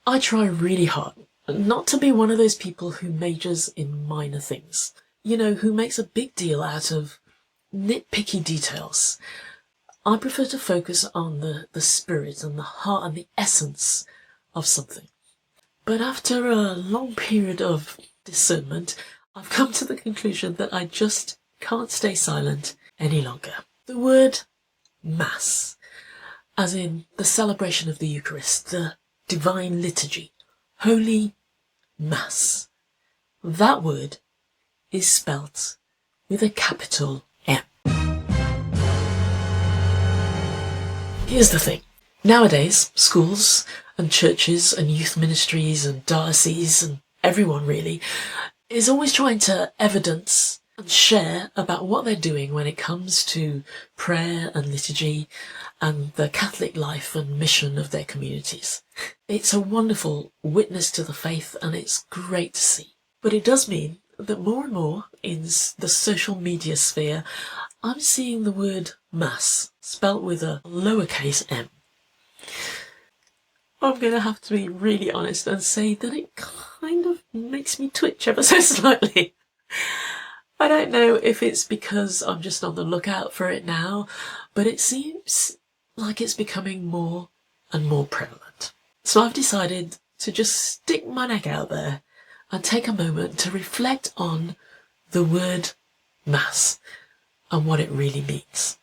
I try really hard not to be one of those people who majors in minor things. You know, who makes a big deal out of nitpicky details. I prefer to focus on the spirit and the heart and the essence of something. But after a long period of discernment, I've come to the conclusion that I just can't stay silent any longer. The word Mass, as in the celebration of the Eucharist, the divine liturgy, Holy Mass, that word is spelt with a capital M. Here's the thing. Nowadays, schools and churches and youth ministries and dioceses and everyone really is always trying to evidence and share about what they're doing when it comes to prayer and liturgy and the Catholic life and mission of their communities. It's a wonderful witness to the faith and it's great to see. But it does mean that more and more in the social media sphere, I'm seeing the word Mass spelt with a lowercase m. I'm going to have to be really honest and say that it kind of makes me twitch ever so slightly. I don't know if it's because I'm just on the lookout for it now, but it seems like it's becoming more and more prevalent. So I've decided to just stick my neck out there and take a moment to reflect on the word Mass and what it really means.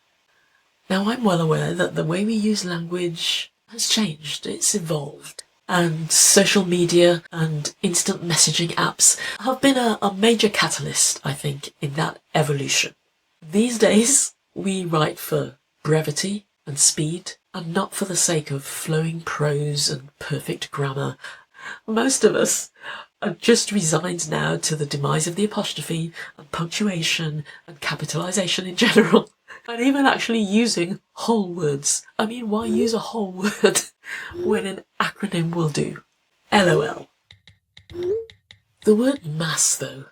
Now, I'm well aware that the way we use language has changed, it's evolved, and social media and instant messaging apps have been a major catalyst, I think, in that evolution. These days, we write for brevity and speed, and not for the sake of flowing prose and perfect grammar. Most of us are just resigned now to the demise of the apostrophe and punctuation and capitalisation in general. And even actually using whole words. I mean, why use a whole word when an acronym will do? LOL. The word Mass, though,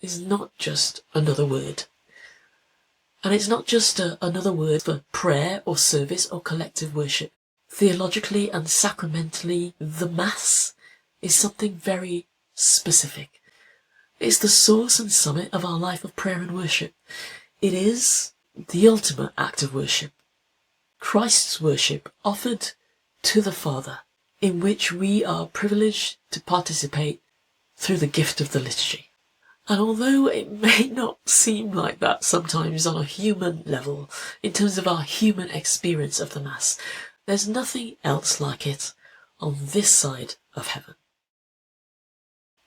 is not just another word. And it's not just another word for prayer or service or collective worship. Theologically and sacramentally, the Mass is something very specific. It's the source and summit of our life of prayer and worship. It is the ultimate act of worship, Christ's worship offered to the Father, in which we are privileged to participate through the gift of the liturgy. And although it may not seem like that sometimes on a human level, in terms of our human experience of the Mass, there's nothing else like it on this side of heaven.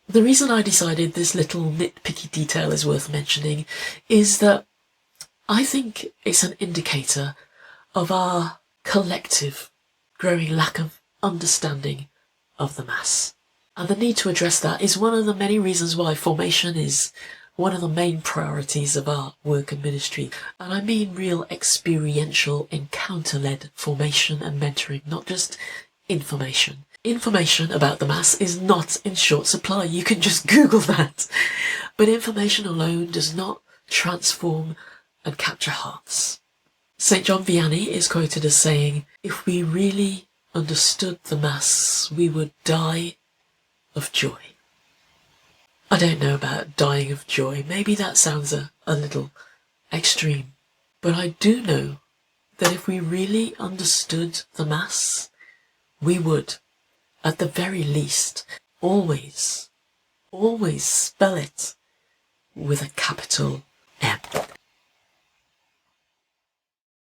The reason I decided this little nitpicky detail is worth mentioning is that I think it's an indicator of our collective growing lack of understanding of the Mass. And the need to address that is one of the many reasons why formation is one of the main priorities of our work and ministry. And I mean real experiential, encounter-led formation and mentoring, not just information. Information about the Mass is not in short supply. You can just Google that. But information alone does not transform and capture hearts. St. John Vianney is quoted as saying, "If we really understood the Mass, we would die of joy." I don't know about dying of joy. Maybe that sounds a little extreme. But I do know that if we really understood the Mass, we would, at the very least, always spell it with a capital M.